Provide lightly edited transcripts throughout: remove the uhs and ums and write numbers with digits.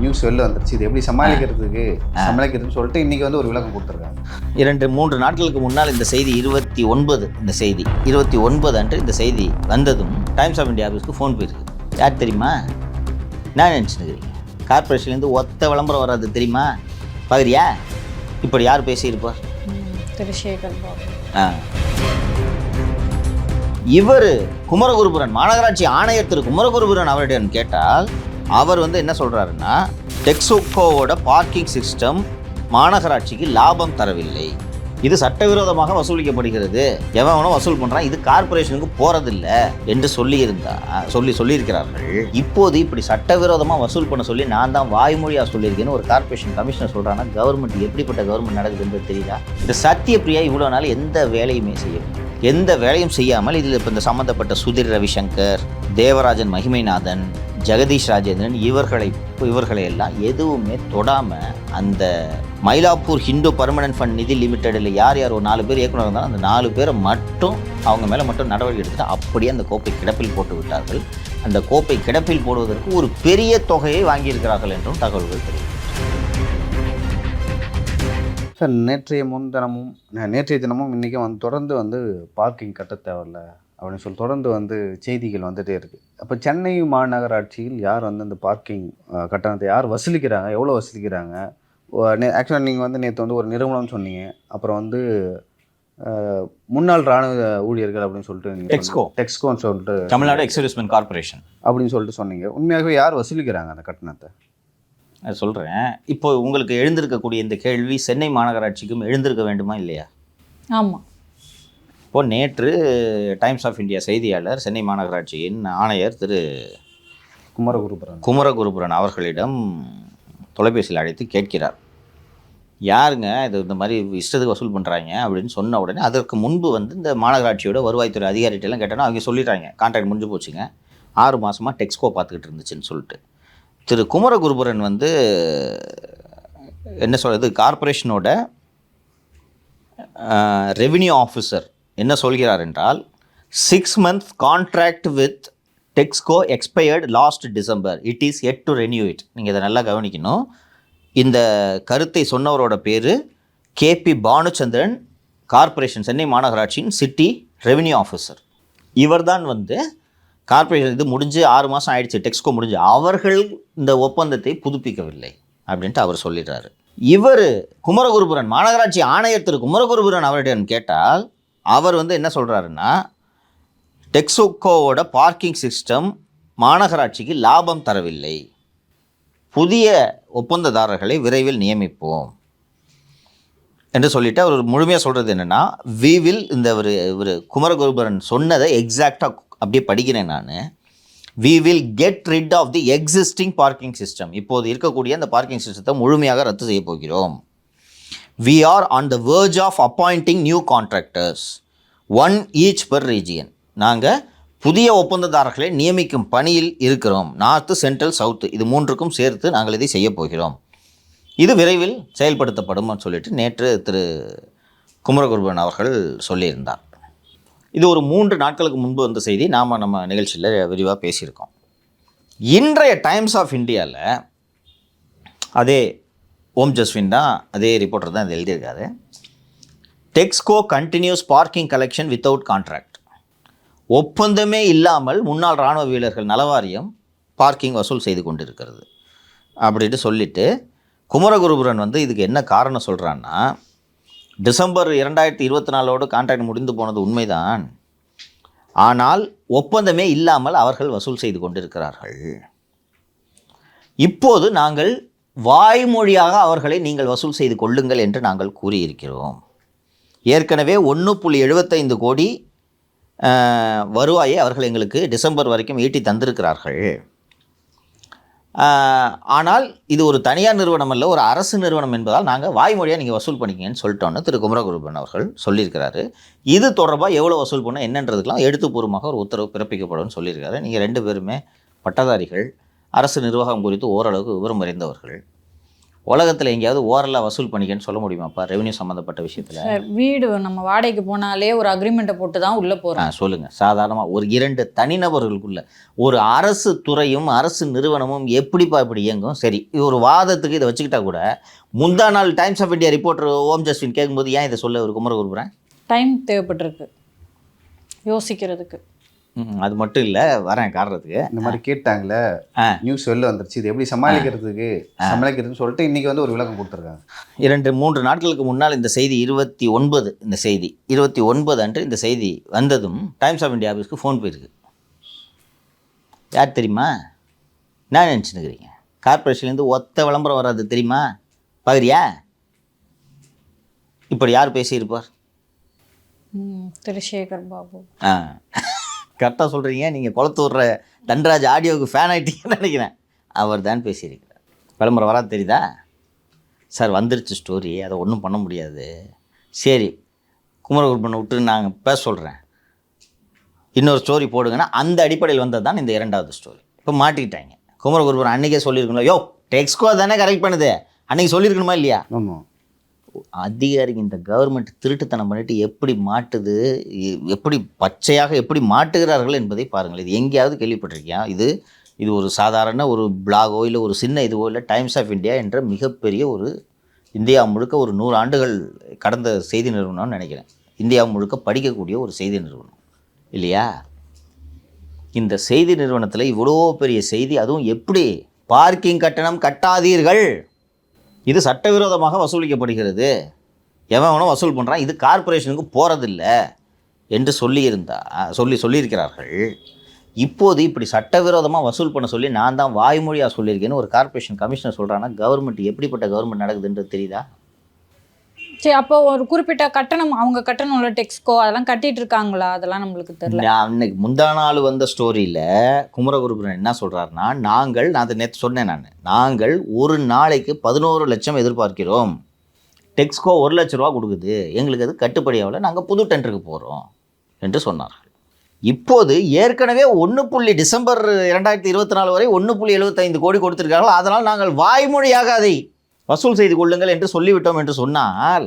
News வெளில வந்துருச்சு. இது எப்படி சமாளிக்கிறதுன்னு சொல்லிட்டு இன்றைக்கி வந்து ஒரு விளக்கம் கொடுத்துருக்காங்க. 2-3 நாட்களுக்கு முன்னால் இந்த செய்தி 29 அன்று இந்த செய்தி வந்ததும் டைம்ஸ் ஆஃப் இந்தியா ஆஃபீஸ்க்கு ஃபோன் போயிருக்கு. யார் தெரியுமா? நான் நினச்சிருக்கிறீங்க கார்பரேஷன்லேருந்து ஒத்த விளம்பரம் வராது தெரியுமா? பார்க்குறியா? இப்படி யார் பேசியிருப்பார்? இவர் குமரகுருபுரன், மாநகராட்சி ஆணையர் திரு குமரகுருபுரன் அவரிடம் கேட்டால் அவர் வந்து என்ன சொல்கிறாருன்னா, டெக்ஸோக்கோவோட பார்க்கிங் சிஸ்டம் மாநகராட்சிக்கு லாபம் தரவில்லை, இது சட்டவிரோதமாக வசூலிக்கப்படுகிறது, எவனும் வசூல் பண்ணுறான், இது கார்பரேஷனுக்கு போகிறதில்ல என்று சொல்லியிருக்கிறார்கள். இப்போது இப்படி சட்டவிரோதமாக வசூல் பண்ண சொல்லி நான் தான் வாய்மொழியாக சொல்லியிருக்கேன்னு ஒரு கார்பரேஷன் கமிஷனர் சொல்கிறான்னா கவர்மெண்ட் எப்படிப்பட்ட கவர்மெண்ட் நடக்குதுன்றது தெரியுதா? இந்த சத்யபிரியா இவ்வளோ நாள் எந்த வேலையுமே செய்யாமல் இதில் இப்போ இந்த சம்மந்தப்பட்ட சுதீர் ரவிசங்கர், தேவராஜன் மகிமைநாதன், ஜெகதீஷ் ராஜேந்திரன் இவர்களை எல்லாம் எதுவுமே தொடாமல் அந்த மயிலாப்பூர் ஹிந்து பர்மனன்ட் ஃபண்ட் நிதி லிமிடெடில் யார் ஒரு 4 பேர் இயக்குனர் இருந்தாலும் அந்த 4 பேரை மட்டும் அவங்க மேலே மட்டும் நடவடிக்கை எடுத்துட்டு அப்படியே அந்த கோப்பை கிடப்பில் போட்டு விட்டார்கள். அந்த கோப்பை கிடப்பில் போடுவதற்கு ஒரு பெரிய தொகையை வாங்கியிருக்கிறார்கள் என்றும் தகவல்கள் தெரியும். சார், நேற்றைய தினமும் இன்றைக்கும் வந்து தொடர்ந்து வந்து பார்க்கிங் கட்ட தேவையில்ல அப்படின்னு சொல்லி தொடர்ந்து வந்து செய்திகள் வந்துகிட்டே இருக்குது. அப்போ சென்னை மாநகராட்சியில் யார் வந்து அந்த பார்க்கிங் கட்டணத்தை யார் வசூலிக்கிறாங்க, எவ்வளோ வசூலிக்கிறாங்க? ஆக்சுவலாக நீங்கள் வந்து நேற்று வந்து ஒரு நிறுவனம் சொன்னீங்க, அப்புறம் வந்து முன்னாள் இராணுவ ஊழியர்கள் அப்படின்னு சொல்லிட்டு டெக்ஸ்கோன்னு சொல்லிட்டு தமிழ்நாடு எக்ஸர்விஸ்மென் கார்பரேஷன் அப்படின்னு சொல்லிட்டு சொன்னீங்க. உண்மையாகவே யார் வசூலிக்கிறாங்க அந்த கட்டணத்தை? அது சொல்கிறேன். இப்போ உங்களுக்கு எழுந்திருக்கக்கூடிய இந்த கேள்வி சென்னை மாநகராட்சிக்கும் எழுந்திருக்க வேண்டுமா இல்லையா? ஆமாம். இப்போது நேற்று டைம்ஸ் ஆஃப் இந்தியா செய்தியாளர் சென்னை மாநகராட்சியின் ஆணையர் திரு குமரகுருபுரன் அவர்களிடம் தொலைபேசியில் அழைத்து கேட்கிறார், யாருங்க இது இந்த மாதிரி இஷ்டத்துக்கு வசூல் பண்ணுறாங்க அப்படின்னு சொன்ன உடனே அதற்கு முன்பு வந்து இந்த மாநகராட்சியோட வருவாய்த்துறை அதிகாரிகிட்டெல்லாம் கேட்டோன்னா அவங்க சொல்லிடுறாங்க, கான்ட்ராக்ட் முடிஞ்சு போச்சுங்க, 6 மாதமாக டெக்ஸ்கோ பார்த்துக்கிட்டு இருந்துச்சுன்னு சொல்லிட்டு. திரு குமரகுருபுரன் வந்து என்ன சொல்கிறது, கார்பரேஷனோட ரெவென்யூ ஆஃபீஸர் என்ன சொல்கிறார் என்றால், 6 month contract with Texco expired last December, it is yet to renew it. நீங்கள் இதை நல்லா கவனிக்கணும். இந்த கருத்தை சொன்னவரோட பேர் கேபி பானுச்சந்திரன், கார்பரேஷன் சென்னை மாநகராட்சியின் சிட்டி ரெவென்யூ ஆஃபீஸர். இவர் தான் வந்து கார்பரேஷன் இது முடிஞ்சு 6 மாதம் ஆயிடுச்சு, டெக்ஸ்கோ முடிஞ்சு, அவர்கள் இந்த ஒப்பந்தத்தை புதுப்பிக்கவில்லை அப்படின்ட்டு அவர் சொல்லிடுறாரு. இவர் குமரகுருபுரன், மாநகராட்சி ஆணையர் திரு குமரகுருபுரன் அவரிடம் கேட்டால் அவர் வந்து என்ன சொல்கிறாருன்னா, டெக்ஸோக்கோவோட பார்க்கிங் சிஸ்டம் மாநகராட்சிக்கு லாபம் தரவில்லை, புதிய ஒப்பந்ததாரர்களை விரைவில் நியமிப்போம் என்று சொல்லிவிட்டு அவர் முழுமையாக சொல்கிறது என்னென்னா, இவர் குமரகுருபுரன் சொன்னதை எக்ஸாக்டாக அப்படியே படிக்கிறேன் நான். we will get rid of the existing parking system. இப்போது இருக்கக்கூடிய அந்த பார்க்கிங் சிஸ்டத்தை முழுமையாக ரத்து செய்ய போகிறோம். we are on the verge of appointing new contractors, one each per region. நாங்கள் புதிய ஒப்பந்ததாரர்களை நியமிக்கும் பணியில் இருக்கிறோம். நார்த்து, சென்ட்ரல், சவுத்து இது 3க்கும் சேர்த்து நாங்கள் இதை செய்ய போகிறோம். இது விரைவில் செயல்படுத்தப்படும் சொல்லிட்டு நேற்று திரு குமரகுருபரன் அவர்கள் சொல்லியிருந்தார். இது ஒரு 3 நாட்களுக்கு முன்பு வந்த செய்தி, நம்ம நிகழ்ச்சியில் விரிவாக பேசியிருக்கோம். இன்றைய டைம்ஸ் ஆஃப் இந்தியாவில் அதே ஓம் ஜஸ்வின் தான், அதே ரிப்போர்ட்டர் தான் இது எழுதியிருக்காரு. Texco continues parking collection without contract. ஒப்பந்தமே இல்லாமல் முன்னாள் இராணுவ வீரர்கள் நலவாரியம் பார்க்கிங் வசூல் செய்து கொண்டிருக்கிறது அப்படின்ட்டு சொல்லிவிட்டு குமரகுருபுரன் வந்து இதுக்கு என்ன காரணம் சொல்கிறான்னா, டிசம்பர் 2024 கான்ட்ராக்ட் முடிந்து போனது உண்மைதான், ஆனால் ஒப்பந்தமே இல்லாமல் அவர்கள் வசூல் செய்து கொண்டிருக்கிறார்கள். இப்போது நாங்கள் வாய்மொழியாக அவர்களை நீங்கள் வசூல் செய்து கொள்ளுங்கள் என்று நாங்கள் கூறியிருக்கிறோம். ஏற்கனவே 1.75 கோடி வருவாயை அவர்கள் எங்களுக்கு டிசம்பர் வரைக்கும் ஈட்டி தந்திருக்கிறார்கள். ஆனால் இது ஒரு தனியார் நிறுவனம் அல்ல, ஒரு அரசு நிறுவனம் என்பதால் நாங்கள் வாய்மொழியாக நீங்கள் வசூல் பண்ணிக்கங்கன்னு சொல்லிட்டோன்னு திரு குமரகுருபரன் அவர்கள் சொல்லியிருக்கிறாரு. இது தொடர்பாக எவ்வளோ வசூல் பண்ண என்னன்றதுக்கெலாம் எழுத்துப்பூர்வமாக ஒரு உத்தரவு பிறப்பிக்கப்படும் சொல்லியிருக்காரு. நீங்கள் 2 பேருமே பட்டதாரிகள், அரசு நிர்வாகம் குறித்து ஓரளவுக்கு விவரம் அறிந்தவர்கள். உலகத்தில் எங்கேயாவது ஓரலாக வசூல் பண்ணிக்கன்னு சொல்ல முடியுமாப்பா ரெவன்யூ சம்மந்தப்பட்ட விஷயத்தில்? சார் வீடு நம்ம வாடகைக்கு போனாலே ஒரு அக்ரிமெண்ட்டை போட்டு தான் உள்ளே போகிறோம். சொல்லுங்கள். சாதாரணமாக ஒரு 2 தனிநபர்களுக்குள்ள ஒரு அரசு துறையும் அரசு நிறுவனமும் எப்படிப்பா இப்படி இயங்கும்? சரி, இது ஒரு வாதத்துக்கு இதை வச்சுக்கிட்டா கூட முந்தா நாள் டைம்ஸ் ஆஃப் இந்தியா ரிப்போர்ட்டர் ஓம் ஜஸ்டின் கேட்கும்போது ஏன் இதை சொல்ல ஒரு குமரகுருபரன்? டைம் தேவைப்பட்டிருக்கு யோசிக்கிறதுக்கு. அது மட்டும் இல்லை, வரேன் காரணத்துக்கு. இந்த மாதிரி கேட்டாங்களே, நியூஸ் வெளில வந்துருச்சு, இது எப்படி சமாளிக்கிறதுன்னு சொல்லிட்டு இன்னைக்கு வந்து ஒரு விளக்கம் கொடுத்துருக்காங்க. 2-3 நாட்களுக்கு முன்னால் இந்த செய்தி 29 இந்த செய்தி 29 அன்று இந்த செய்தி வந்ததும் டைம்ஸ் ஆஃப் இந்தியா ஆஃபீஸ்க்கு ஃபோன் போயிருக்கு. யார் தெரியுமா? என்ன நினச்சினுக்கிறீங்க? கார்பரேஷன்லேருந்து ஒத்த விளம்பரம் வராது தெரியுமா? பார்க்குறியா? இப்படி யார் பேசியிருப்பார்? திரு சேகர் பாபு. கரெக்டாக சொல்கிறீங்க. நீங்கள் குளத்தூர்ற தன்ராஜ் ஆடியோவுக்கு ஃபேன் ஆகிட்டீங்கன்னு நினைக்கிறேன். அவர் தான் பேசியிருக்கிறார். விளம்பரம் வராது தெரியுதா? சார் வந்துருச்சு ஸ்டோரி, அதை ஒன்றும் பண்ண முடியாது. சரி, குமரகுருபரனை விட்டு நாங்கள் பேச சொல்கிறேன், இன்னொரு ஸ்டோரி போடுங்கன்னா அந்த அடிப்படையில் வந்தது தான் இந்த 2வது ஸ்டோரி. இப்போ மாட்டிக்கிட்டாங்க. குமரகுருபரன் அன்றைக்கே சொல்லியிருக்கணும். யோ டெக்ஸ்கோ தானே கரெக்ட் பண்ணுது, அன்றைக்கி சொல்லியிருக்கணுமா இல்லையா? ஆமாம். அதிகாரிங்க இந்த கவர்மெண்ட் திருட்டுத்தனம் பண்ணிட்டு எப்படி மாட்டுது, எப்படி பச்சையாக எப்படி மாட்டுகிறார்கள் என்பதை பாருங்கள். இது எங்கேயாவது கேள்விப்பட்டிருக்கியா? இது ஒரு சாதாரண ஒரு பிளாகோ இல்லை ஒரு சின்ன இதுவோ இல்லை, டைம்ஸ் ஆஃப் இந்தியா என்ற மிகப்பெரிய ஒரு இந்தியா முழுக்க ஒரு 100 ஆண்டுகள் கடந்த செய்தி நிறுவனம்னு நினைக்கிறேன். இந்தியா முழுக்க படிக்கக்கூடிய ஒரு செய்தி நிறுவனம் இல்லையா? இந்த செய்தி நிறுவனத்தில் இவ்வளோ பெரிய செய்தி, அதுவும் எப்படி பார்க்கிங் கட்டணம் கட்டாதீர்கள், இது சட்டவிரோதமாக வசூலிக்கப்படுகிறது, எவனும் வசூல் பண்ணுறான், இது கார்ப்பரேஷனுக்கு போகிறதில்ல என்று சொல்லியிருக்கிறார்கள். இப்போது இப்படி சட்டவிரோதமாக வசூல் பண்ண சொல்லி நான் தான் வாய்மொழியாக சொல்லியிருக்கேன்னு ஒரு கார்ப்பரேஷன் கமிஷனர் சொல்கிறான்னா கவர்மெண்ட் எப்படிப்பட்ட கவர்மெண்ட் நடக்குதுன்றது தெரியுதா? சரி, அப்போ ஒரு குறிப்பிட்ட கட்டணம் அவங்க கட்டணம் உள்ள டெக்ஸ்கோ அதெல்லாம் கட்டிட்டு இருக்காங்களா? அதெல்லாம் நம்மளுக்கு தெரியல. அன்னைக்கு முந்தா நாள் வந்த ஸ்டோரியில் குமரகுருபரன் என்ன சொல்கிறாருன்னா, நான் அதை நேற்று சொன்னேன், நாங்கள் ஒரு நாளைக்கு 11 லட்சம் எதிர்பார்க்கிறோம், டெக்ஸ்கோ 1 லட்ச ரூபா கொடுக்குது, எங்களுக்கு அது கட்டுப்படியாகல, நாங்கள் புது டெண்டருக்கு போகிறோம் என்று சொன்னார்கள். இப்போது ஏற்கனவே டிசம்பர் 2024 வரை 1.75 கோடி கொடுத்திருக்கார்கள். அதனால் நாங்கள் வாய்மொழியாக அதை வசூல் செய்து கொள்ளுங்கள் என்று சொல்லிவிட்டோம் என்று சொன்னால்,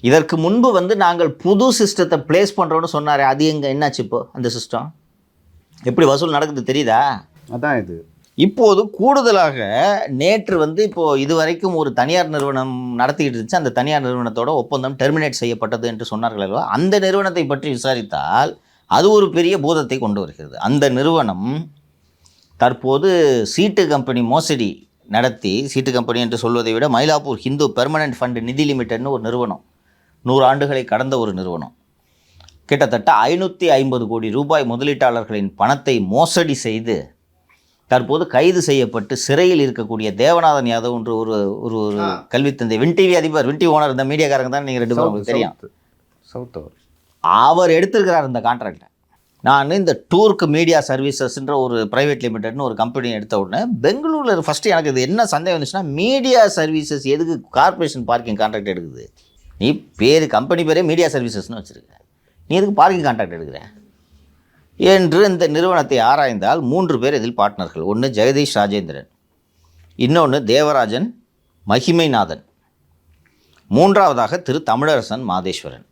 இதற்கு முன்பு நாங்கள் புது சிஸ்டத்தை பிளேஸ் பண்ணுறோன்னு சொன்னார். அது என்னாச்சு? இப்போ அந்த சிஸ்டம் எப்படி வசூல் நடக்குது தெரியுதா? அதான் இது. இப்போது கூடுதலாக நேற்று இப்போது இதுவரைக்கும் ஒரு தனியார் நிறுவனம் நடத்திக்கிட்டு இருந்துச்சு, அந்த தனியார் நிறுவனத்தோட ஒப்பந்தம் டெர்மினேட் செய்யப்பட்டது என்று சொன்னார்கள் அல்லவா? அந்த நிறுவனத்தை பற்றி விசாரித்தால் அது ஒரு பெரிய பூதத்தை கொண்டு வருகிறது. அந்த நிறுவனம் தற்போது சீட்டு கம்பெனி மோசடி நடத்தி, சீட்டு கம்பெனி என்று சொல்வதை விட மயிலாப்பூர் ஹிந்து பெர்மனன்ட் ஃபண்ட் நிதி லிமிடெட்னு ஒரு நிறுவனம், 100 ஆண்டுகளை கடந்த ஒரு நிறுவனம், கிட்டத்தட்ட 550 கோடி ரூபாய் முதலீட்டாளர்களின் பணத்தை மோசடி செய்து தற்போது கைது செய்யப்பட்டு சிறையில் இருக்கக்கூடிய தேவநாதன் யாதவ் என்று ஒரு ஒரு கல்வி தந்தை, வின் டிவி அதிபர், வின் டிவி ஓனர், இந்த மீடியாக்காரங்க தான் நீங்கள் 2 பேரும் தெரியும், அவர் எடுத்திருக்கிறார் இந்த கான்ட்ராக்டை. நான் இந்த டூர்க்கு மீடியா சர்வீசஸ்ன்ற ஒரு ப்ரைவேட் லிமிடெட்னு ஒரு கம்பெனி எடுத்த உடனே பெங்களூரில் ஃபஸ்ட்டு எனக்கு இது என்ன சந்தேகம் வந்துச்சுன்னா, மீடியா சர்வீசஸ் எதுக்கு கார்ப்பரேஷன் பார்க்கிங் கான்ட்ராக்ட் எடுக்குது? நீ கம்பெனி பேரே மீடியா சர்வீசஸ்னு வச்சுருக்க, நீ எதுக்கு பார்க்கிங் கான்ட்ராக்ட் எடுக்கிற என்று இந்த நிறுவனத்தை ஆராய்ந்தால் 3 பேர் இதில் பார்ட்னர்கள். ஒன்று ஜெகதீஷ் ராஜேந்திரன், இன்னொன்று தேவராஜன் மகிமைநாதன், 3வதாக திரு தமிழரசன் மாதேஸ்வரன்.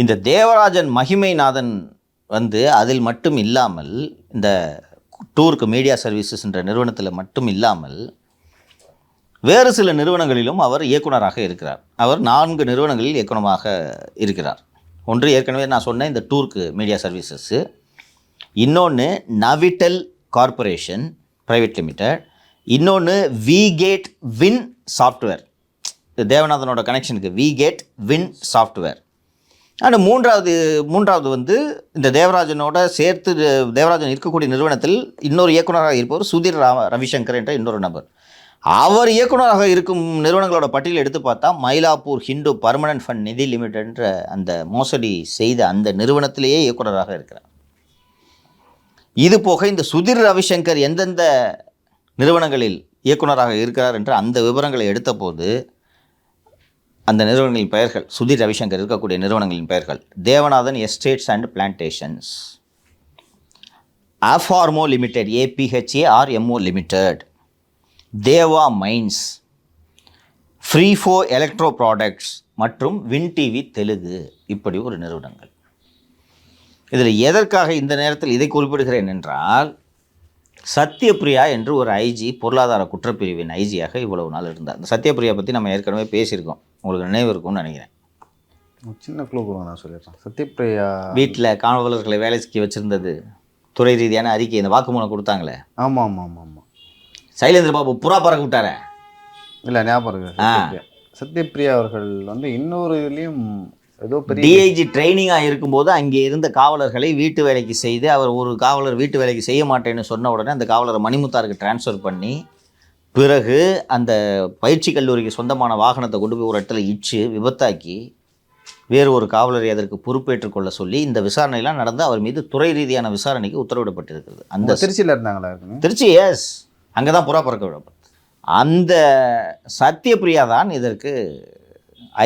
இந்த தேவராஜன் மகிமைநாதன் அதில் மட்டும் இல்லாமல், இந்த டூருக்கு மீடியா சர்வீசஸ் என்ற நிறுவனத்தில் மட்டும் இல்லாமல் வேறு சில நிறுவனங்களிலும் அவர் இயக்குனராக இருக்கிறார். அவர் 4 நிறுவனங்களில் இயக்குனராக இருக்கிறார். ஒன்று ஏற்கனவே நான் சொன்னேன் இந்த டூருக்கு மீடியா சர்வீசஸ்ஸு, இன்னொன்று நவிட்டல் கார்ப்பரேஷன் ப்ரைவேட் லிமிடெட், இன்னொன்று விகேட் வின் சாஃப்ட்வேர், தேவநாதனோட கனெக்ஷனுக்கு விகேட் வின் சாஃப்ட்வேர். அண்ட் மூன்றாவது இந்த தேவராஜனோட சேர்த்து தேவராஜன் இருக்கக்கூடிய நிறுவனத்தில் இன்னொரு இயக்குனராக இருப்பவர் சுதீர் ரவிசங்கர் என்ற இன்னொரு நபர். அவர் இயக்குனராக இருக்கும் நிறுவனங்களோட பட்டியல் எடுத்து பார்த்தா மயிலாப்பூர் ஹிந்து பர்மனன்ட் ஃபண்ட் நிதி லிமிடெட் என்ற அந்த மோசடி செய்த அந்த நிறுவனத்திலேயே இயக்குனராக இருக்கிறார். இது போக இந்த சுதீர் ரவிசங்கர் எந்தெந்த நிறுவனங்களில் இயக்குனராக இருக்கிறார் என்ற அந்த விவரங்களை எடுத்த போது அந்த நிறுவனங்களின் பெயர்கள், சுதீர் ரவிசங்கர் இருக்கக்கூடிய நிறுவனங்களின் பெயர்கள்: Devanathan estates and plantations, Apharmo limited, APHARMO limited, Deva mines, ஃப்ரீஃபோ எலக்ட்ரோ ப்ராடக்ட்ஸ் மற்றும் வின் டிவி தெலுங்கு, இப்படி ஒரு நிறுவனங்கள். இதில் எதற்காக இந்த நேரத்தில் இதை குறிப்பிடுகிறேன் என்றால், சத்யபிரியா என்று ஒரு ஐஜி, பொருளாதார குற்றப்பிரிவின் ஐஜியாக இவ்வளவு நாள் இருந்தார். இந்த சத்யபிரியா பற்றி நம்ம ஏற்கனவே பேசியிருக்கோம், உங்களுக்கு நினைவு இருக்கும்னு நினைக்கிறேன். சின்ன க்ளூ கொடுங்க, நான் சொல்லிடுறேன். சத்யபிரியா வீட்டில் காவலர்களை வேலைக்கு வச்சுருந்தது, துறை ரீதியான அறிக்கை, இந்த வாக்குமூலம் கொடுத்தாங்களே. ஆமாம் ஆமாம் ஆமாம் ஆமாம். சைலேந்திர பாபு புறா பறக்க விட்டாரே. இல்லை, ஞாபகம் இருக்கு. சத்யபிரியா அவர்கள் வந்து இன்னொரு இதுலேயும் ஏதோ பெரிய டிஐஜி ட்ரைனிங்காக இருக்கும்போது அங்கே இருந்த காவலர்களை வீட்டு வேலைக்கு செய்து, அவர் ஒரு காவலர் வீட்டு வேலைக்கு செய்ய மாட்டேன்னு சொன்ன உடனே அந்த காவலரை மணிமுத்தாருக்கு டிரான்ஸ்ஃபர் பண்ணி, பிறகு அந்த பயிற்சி கல்லூரிக்கு சொந்தமான வாகனத்தை கொண்டு போய் ஒரு இடத்துல இச்சு விபத்தாக்கி வேறு ஒரு காவலரை அதற்கு பொறுப்பேற்றுக் கொள்ள சொல்லி இந்த விசாரணையெல்லாம் நடந்து அவர் மீது துறை ரீதியான விசாரணைக்கு உத்தரவிடப்பட்டிருக்கிறது. அந்த திருச்சியில் இருந்தாங்களா? திருச்சி, எஸ், அங்கே தான் புறா பறக்க விடப்பட்டது. அந்த சத்யபிரியா தான் இதற்கு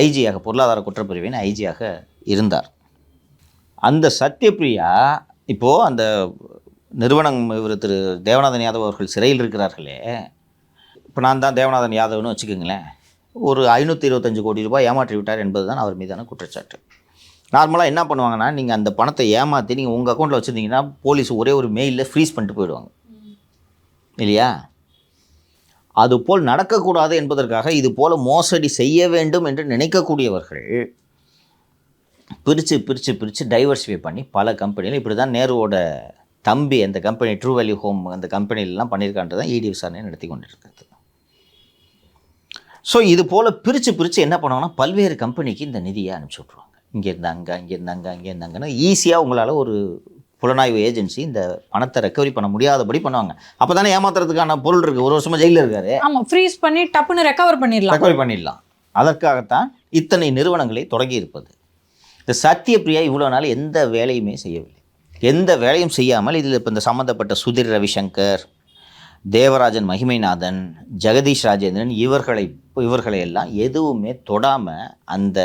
ஐஜியாக, பொருளாதார குற்றப்பிரிவின் ஐஜியாக இருந்தார். அந்த சத்யபிரியா இப்போது அந்த நிறுவனம், இவர் திரு தேவநாதன் யாதவ் அவர்கள் சிறையில் இருக்கிறார்களே, இப்போ நான் தான் தேவநாதன் யாதவ்னு வச்சுக்கோங்களேன், ஒரு 525 கோடி ரூபாய் ஏமாற்றி விட்டார் என்பது தான் அவர் மீதான குற்றச்சாட்டு. நார்மலாக என்ன பண்ணுவாங்கன்னா, நீங்கள் அந்த பணத்தை ஏமாற்றி நீங்கள் உங்கள் அக்கௌண்ட்டில் வச்சுருந்தீங்கன்னா போலீஸ் ஒரே ஒரு மெயிலில் ஃப்ரீஸ் பண்ணிட்டு போயிடுவாங்க இல்லையா? அதுபோல் நடக்கக்கூடாது என்பதற்காக இது போல் மோசடி செய்ய வேண்டும் என்று நினைக்கக்கூடியவர்கள் பிரித்து பிரித்து பிரித்து டைவர்சிஃபை பண்ணி பல கம்பெனியில், இப்படி தான் நேருவோட தம்பி அந்த கம்பெனி ட்ரூ வேல்யூ ஹோம் அந்த கம்பெனிலெலாம் பண்ணியிருக்கான்றது தான் இடி விசாரணை நடத்தி கொண்டிருக்கிறது. ஸோ இது போல் பிரித்து பிரித்து என்ன பண்ணுவாங்கன்னா, பல்வேறு கம்பெனிக்கு இந்த நிதியை அனுப்பிச்சி விட்ருவாங்க. இங்கே இருந்தாங்க, அங்கே இருந்தாங்க, அங்கே இருந்தாங்கன்னா ஈஸியாக உங்களால் ஒரு புலனாய்வு ஏஜென்சி இந்த பணத்தை ரெக்கவரி பண்ண முடியாதபடி பண்ணுவாங்க. அப்போ தானே ஏமாத்துறதுக்கான பொருள் இருக்குது. ஒரு வருஷமாக ஜெயிலில் இருக்காரு, ஆமாம், ஃப்ரீஸ் பண்ணி டப்புன்னு ரெக்கவர் பண்ணிடலாம். அதற்காகத்தான் இத்தனை நிறுவனங்களை தொடங்கி இருப்பது. இந்த சத்யபிரியா இவ்வளோ நாள் எந்த வேலையுமே செய்யவில்லை. எந்த வேலையும் செய்யாமல் இதில் இப்போ இந்த சம்மந்தப்பட்ட சுதீர் ரவிசங்கர், தேவராஜன் மகிமைநாதன், ஜெகதீஷ் ராஜேந்திரன் இவர்களை எல்லாம் எதுவுமே தொடாமல் அந்த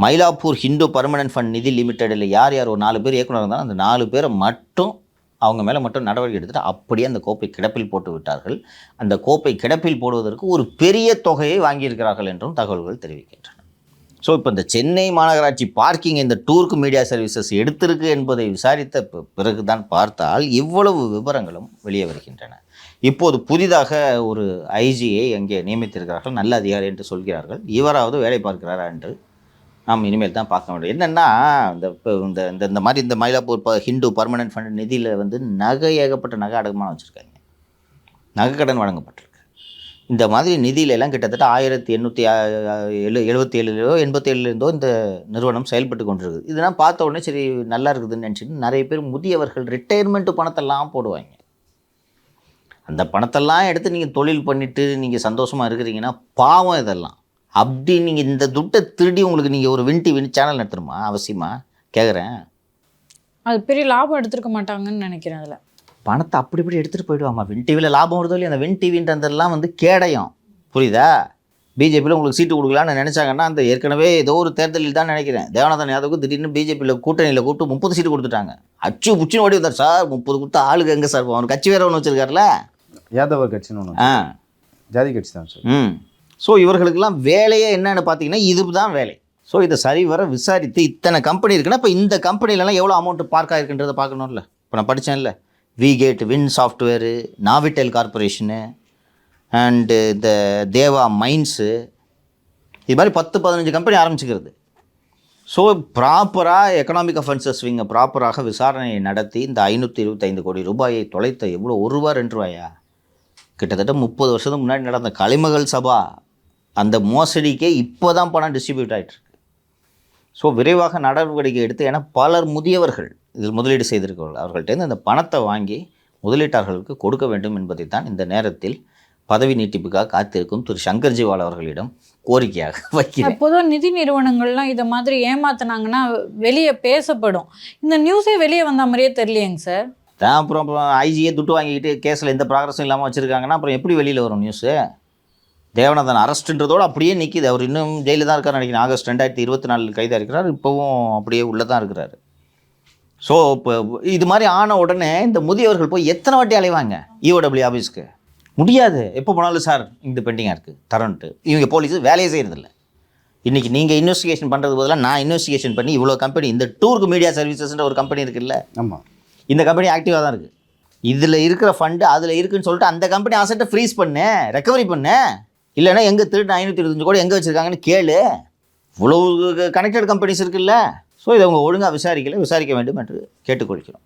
மயிலாப்பூர் ஹிந்து பர்மனன்ட் ஃபண்ட் நிதி லிமிட்டெடில் யார் யார் ஒரு 4 பேர் இயக்குனர் இருந்தாலும் அந்த 4 பேரை மட்டும் அவங்க மேலே மட்டும் நடவடிக்கை எடுத்துகிட்டு அப்படியே அந்த கோப்பை கிடப்பில் போட்டு விட்டார்கள். அந்த கோப்பை கிடப்பில் போடுவதற்கு ஒரு பெரிய தொகையை வாங்கியிருக்கிறார்கள் என்றும் தகவல்கள் தெரிவிக்கின்றன. ஸோ இப்போ இந்த சென்னை மாநகராட்சி பார்க்கிங் இந்த டூர்க்கு மீடியா சர்வீசஸ் எடுத்திருக்கு என்பதை விசாரித்த பிறகு தான் பார்த்தால் இவ்வளவு விவரங்களும் வெளியே வருகின்றன. இப்போது புதிதாக ஒரு ஐஜியை அங்கே நியமித்திருக்கிறார்கள், நல்ல அதிகாரி என்று சொல்கிறார்கள். இவராவது வேலை பார்க்கிறாரா என்று நாம் இனிமேல் தான் பார்க்க முடியும். என்னென்னா, இந்த இந்த மாதிரி இந்த மயிலாப்பூர் ஹிந்து பர்மனன்ட் ஃபண்ட் நிதியில் வந்து ஏகப்பட்ட நகை அடக்கமாக வச்சுருக்காங்க, நகை கடன் வழங்கப்பட்டிருக்கு. இந்த மாதிரி நிதியிலெல்லாம் கிட்டத்தட்ட 1877 87 இந்த நிறுவனம் செயல்பட்டு கொண்டிருக்குது. இதெல்லாம் பார்த்த உடனே சரி நல்லா இருக்குதுன்னு நினச்சிட்டு நிறைய பேர் முதியவர்கள் ரிட்டையர்மெண்ட் பணத்தெல்லாம் போடுவாங்க. அந்த பணத்தெல்லாம் எடுத்து நீங்கள் தொழில் பண்ணிவிட்டு நீங்கள் சந்தோஷமாக இருக்கிறீங்கன்னா பாவம் இதெல்லாம். அப்படி நீங்கள் இந்த துட்டை திருடி உங்களுக்கு நீங்கள் ஒரு வின் டிவி சேனல் நடத்தணுமா? அவசியமா கேட்குறேன். அது பெரிய லாபம் எடுத்துருக்க மாட்டாங்கன்னு நினைக்கிறேன். அதில் பணத்தை அப்படி இப்படி எடுத்துகிட்டு போயிடுவாமா? வின் டிவியில் லாபம் வருதோ இல்லையா? அந்த வின் டிவின்றதெல்லாம் வந்து கேடயம், புரியுதா? பிஜேபியில் உங்களுக்கு சீட்டு கொடுக்கலான்னு நினச்சாங்கன்னா அந்த ஏற்கனவே ஏதோ ஒரு தேர்தலில் தான் நினைக்கிறேன், தேவநாதன் யாதவுக்கு திடீர்னு பிஜேபியில் கூட்டணியில் கூப்பிட்டு 30 சீட்டு கொடுத்துட்டாங்க. அச்சு புச்சுன்னு ஓடி வந்தார். சார் 30 கொடுத்தா ஆளுக்கு எங்கே சார்? அவர் கட்சி வேறு ஒன்று வச்சுருக்காருல, யாதவர் கட்சின்னு ஒன்று, ஜாதி கட்சி தான் சார். ஸோ இவர்களுக்கெல்லாம் வேலையே என்னன்னு பார்த்தீங்கன்னா இது தான் வேலை. ஸோ இதை சரிவர விசாரித்து இத்தனை கம்பெனி இருக்குன்னா இப்போ இந்த கம்பெனிலலாம் எவ்வளோ அமௌண்ட்டு பார்க் ஆகிருக்குன்றதை பார்க்கணும்ல. இப்போ நான் படித்தேன்ல, விகேட், வின் சாஃப்ட்வேரு, நாவிடெல் கார்பரேஷனு அண்டு இந்த தேவா மைன்ஸு, இது மாதிரி 10-15 கம்பெனி ஆரம்பிச்சுக்கிறது. ஸோ ப்ராப்பராக எக்கனாமிக் அஃபென்சஸ் விங்க ப்ராப்பராக விசாரணையை நடத்தி இந்த 525 கோடி ரூபாயை தொலைத்த எவ்வளோ, 1 ரூபா 2 ரூபாயா? கிட்டத்தட்ட 30 வருஷத்துக்கு முன்னாடி நடந்த கலிமகள் சபா அந்த மோசடிக்கே இப்போ தான் பணம் டிஸ்ட்ரிபியூட் ஆகிட்டுருக்கு. ஸோ விரைவாக நடவடிக்கை எடுத்து, ஏன்னா பலர் முதியவர்கள் இதில் முதலீடு செய்திருக்கிறார்கள், அவர்கள்ட்ட அந்த பணத்தை வாங்கி முதலீட்டாளர்களுக்கு கொடுக்க வேண்டும் என்பதை தான் இந்த நேரத்தில் பதவி நீட்டிப்புக்காக காத்திருக்கும் திரு சங்கர்ஜிவால் அவர்களிடம் கோரிக்கையாக வைக்கிறேன். பொதுவாக நிதி நிறுவனங்கள்லாம் இதை மாதிரி ஏமாத்தினாங்கன்னா வெளியே பேசப்படும். இந்த நியூஸே வெளியே வந்த மாதிரியே தெரியலையேங்க சார். அப்புறம் ஐஜியே துட்டு வாங்கிக்கிட்டு கேஸில் எந்த ப்ராக்ரஸும் இல்லாமல் வச்சுருக்காங்கன்னா அப்புறம் எப்படி வெளியில் வரும் நியூஸு? தேவநாதன் அரெஸ்ட்டுன்றதோடு அப்படியே நிற்கிது. அவர் இன்னும் ஜெயிலில் தான் இருக்கார் நினைக்கிறேன். ஆகஸ்ட் 2024 கைதாக இருக்கிறார். இப்போவும் அப்படியே உள்ளே தான் இருக்கிறார். ஸோ இப்போ இது மாதிரி ஆன உடனே இந்த முதியவர்கள் போய் எத்தனை வாட்டி அலைவாங்க இஓடபிள்யூ ஆஃபீஸ்க்கு? முடியாது. எப்போ போனாலும் சார் இந்த பெண்டிங்காக இருக்குது தரன்ட்டு இவங்க போலீஸ் வேலையே செய்கிறதில்ல. இன்றைக்கி நீங்கள் இன்வெஸ்டிகேஷன் பண்ணுறது பதிலாக நான் இன்வெஸ்டிகேஷன் பண்ணி இவ்வளோ கம்பெனி, இந்த டூருக்கு மீடியா சர்வீசஸ்ன்ற ஒரு கம்பெனி இருக்குல்ல, ஆமாம், இந்த கம்பெனி ஆக்டிவாக தான் இருக்குது. இதில் இருக்கிற ஃபண்டு அதில் இருக்குன்னு சொல்லிட்டு அந்த கம்பெனி அசட்டை ஃப்ரீஸ் பண்ணு, ரெக்கவரி பண்ணு. இல்லைன்னா எங்கே திருட்டு 525 கோடி எங்கே வச்சுருக்காங்கன்னு கேளு. இவ்வளோ கனெக்டட் கம்பெனிஸ் இருக்குல்ல. ஸோ இதை அவங்க ஒழுங்காக விசாரிக்க வேண்டும் என்று கேட்டுக்கொள்கிறோம்.